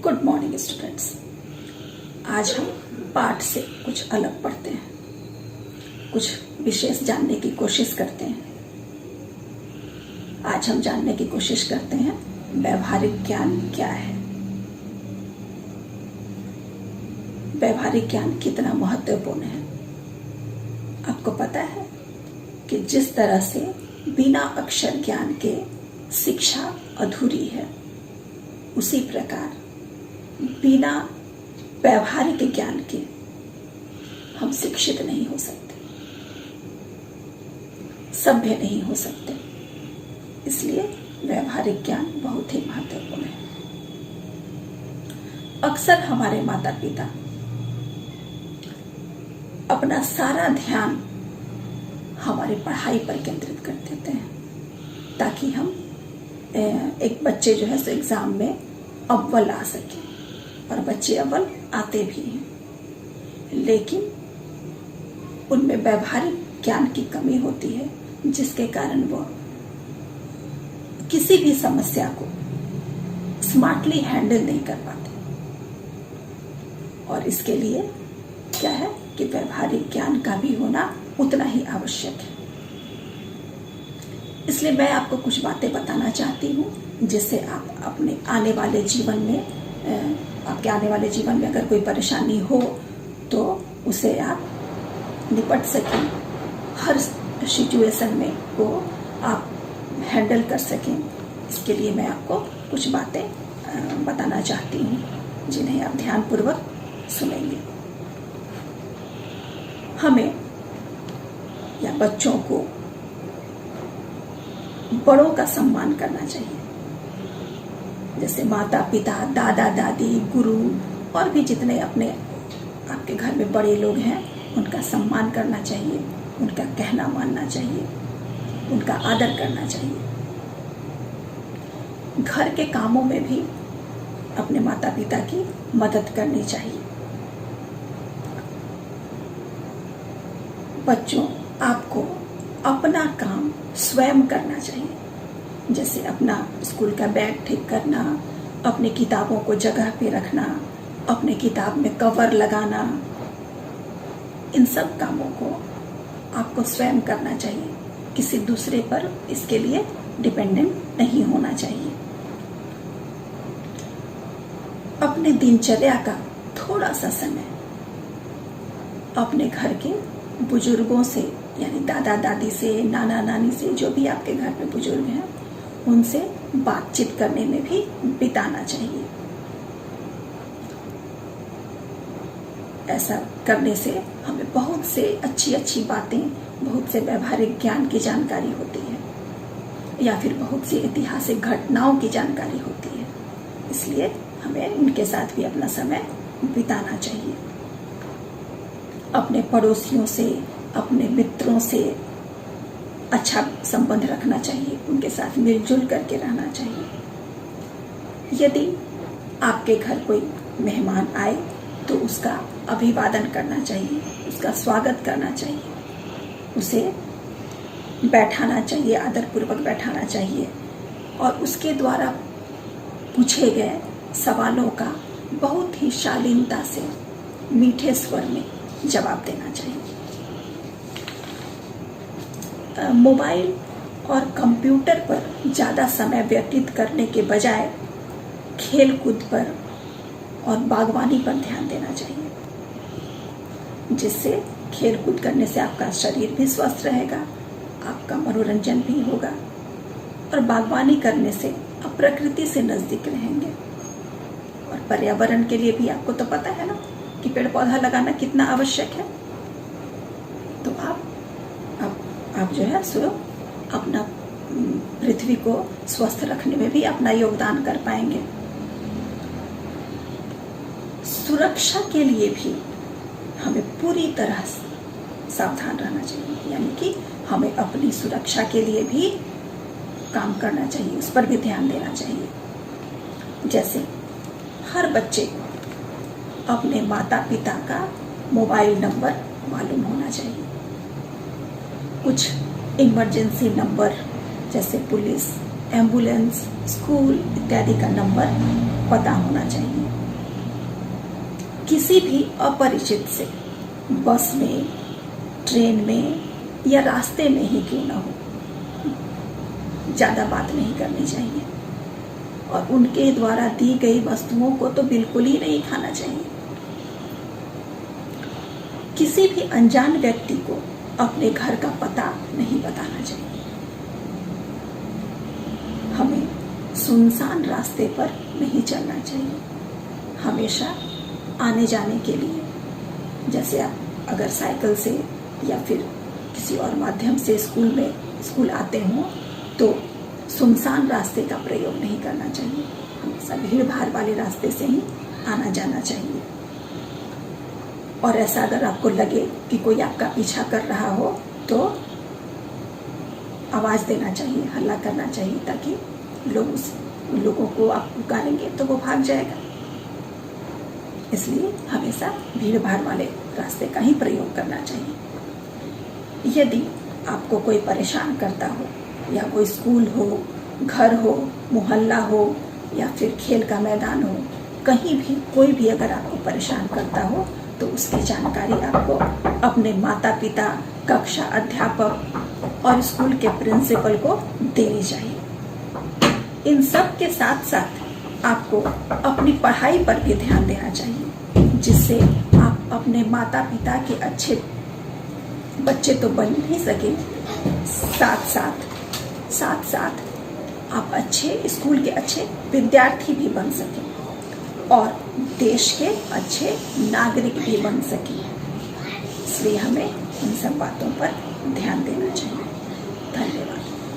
Good morning students. आज हम पाठ से कुछ अलग पढ़ते हैं, कुछ विशेष जानने की कोशिश करते हैं। आज हम जानने की कोशिश करते हैं व्यवहारिक ज्ञान क्या है, व्यवहारिक ज्ञान कितना महत्वपूर्ण है। आपको पता है कि जिस तरह से बिना अक्षर ज्ञान के शिक्षा अधूरी है, उसी प्रकार बिना व्यवहारिक ज्ञान के हम शिक्षित नहीं हो सकते, सभ्य नहीं हो सकते। इसलिए व्यवहारिक ज्ञान बहुत ही महत्वपूर्ण है। अक्सर हमारे माता पिता अपना सारा ध्यान हमारी पढ़ाई पर केंद्रित कर देते हैं ताकि हम एक बच्चे जो है सो एग्जाम में अव्वल आ सके, और बच्चे अव्वल आते भी हैं, लेकिन उनमें व्यवहारिक ज्ञान की कमी होती है, जिसके कारण वो किसी भी समस्या को स्मार्टली हैंडल नहीं कर पाते। और इसके लिए क्या है कि व्यवहारिक ज्ञान का भी होना उतना ही आवश्यक है। इसलिए मैं आपको कुछ बातें बताना चाहती हूँ, जिससे आप अपने आने वाले जीवन में आपके आने वाले जीवन में अगर कोई परेशानी हो तो उसे आप निपट सकें, हर सिचुएशन में वो आप हैंडल कर सकें। इसके लिए मैं आपको कुछ बातें बताना चाहती हूँ, जिन्हें आप ध्यानपूर्वक सुनेंगे। हमें या बच्चों को बड़ों का सम्मान करना चाहिए, जैसे माता पिता, दादा दादी, गुरु और भी जितने अपने आपके घर में बड़े लोग हैं, उनका सम्मान करना चाहिए, उनका कहना मानना चाहिए, उनका आदर करना चाहिए। घर के कामों में भी अपने माता पिता की मदद करनी चाहिए। बच्चों, आपको अपना काम स्वयं करना चाहिए, जैसे अपना स्कूल का बैग ठीक करना, अपनी किताबों को जगह पे रखना, अपने किताब में कवर लगाना। इन सब कामों को आपको स्वयं करना चाहिए, किसी दूसरे पर इसके लिए डिपेंडेंट नहीं होना चाहिए। अपने दिनचर्या का थोड़ा सा समय अपने घर के बुजुर्गों से, यानी दादा दादी से, नाना नानी से, जो भी आपके घर में बुजुर्ग हैं, उनसे बातचीत करने में भी बिताना चाहिए। ऐसा करने से हमें बहुत से अच्छी बातें, बहुत से व्यवहारिक ज्ञान की जानकारी होती है, या फिर बहुत सी ऐतिहासिक घटनाओं की जानकारी होती है। इसलिए हमें उनके साथ भी अपना समय बिताना चाहिए। अपने पड़ोसियों से, अपने मित्रों से अच्छा संबंध रखना चाहिए, उनके साथ मिलजुल करके रहना चाहिए। यदि आपके घर कोई मेहमान आए तो उसका अभिवादन करना चाहिए, उसका स्वागत करना चाहिए, उसे बैठाना चाहिए, आदरपूर्वक बैठाना चाहिए, और उसके द्वारा पूछे गए सवालों का बहुत ही शालीनता से, मीठे स्वर में जवाब देना चाहिए। मोबाइल और कंप्यूटर पर ज़्यादा समय व्यतीत करने के बजाय खेल कूद पर और बागवानी पर ध्यान देना चाहिए, जिससे खेल कूद करने से आपका शरीर भी स्वस्थ रहेगा, आपका मनोरंजन भी होगा, और बागवानी करने से आप प्रकृति से नज़दीक रहेंगे। और पर्यावरण के लिए भी आपको तो पता है ना कि पेड़ पौधा लगाना कितना आवश्यक है। तो आप जो है सो अपना पृथ्वी को स्वस्थ रखने में भी अपना योगदान कर पाएंगे। सुरक्षा के लिए भी हमें पूरी तरह सावधान रहना चाहिए, यानी कि हमें अपनी सुरक्षा के लिए भी काम करना चाहिए, उस पर भी ध्यान देना चाहिए। जैसे हर बच्चे को अपने माता पिता का मोबाइल नंबर मालूम होना चाहिए। कुछ इमरजेंसी नंबर जैसे पुलिस, एम्बुलेंस, स्कूल इत्यादि का नंबर पता होना चाहिए। किसी भी अपरिचित से बस में, ट्रेन में या रास्ते में ही क्यों ना हो, ज्यादा बात नहीं करनी चाहिए और उनके द्वारा दी गई वस्तुओं को तो बिल्कुल ही नहीं खाना चाहिए। किसी भी अनजान व्यक्ति को अपने घर का पता नहीं बताना चाहिए। हमें सुनसान रास्ते पर नहीं चलना चाहिए। हमेशा आने जाने के लिए, जैसे आप अगर साइकिल से या फिर किसी और माध्यम से स्कूल आते हो तो सुनसान रास्ते का प्रयोग नहीं करना चाहिए। हमेशा भीड़ भाड़ वाले रास्ते से ही आना जाना चाहिए। और ऐसा अगर आपको लगे कि कोई आपका पीछा कर रहा हो तो आवाज देना चाहिए, हल्ला करना चाहिए, ताकि लोगों को आप पुकारेंगे तो वो भाग जाएगा। इसलिए हमेशा भीड़ भाड़ वाले रास्ते का ही प्रयोग करना चाहिए। यदि आपको कोई परेशान करता हो, या कोई स्कूल हो, घर हो, मोहल्ला हो या फिर खेल का मैदान हो, कहीं भी कोई भी अगर आपको परेशान करता हो तो उसकी जानकारी आपको अपने माता पिता, कक्षा अध्यापक और स्कूल के प्रिंसिपल को देनी चाहिए। इन सब के साथ साथ आपको अपनी पढ़ाई पर भी ध्यान देना चाहिए, जिससे आप अपने माता पिता के अच्छे बच्चे तो बन ही सके, साथ साथ आप अच्छे स्कूल के अच्छे विद्यार्थी भी बन सकें और देश के अच्छे नागरिक भी बन सकें। इसलिए हमें इन सब बातों पर ध्यान देना चाहिए। धन्यवाद।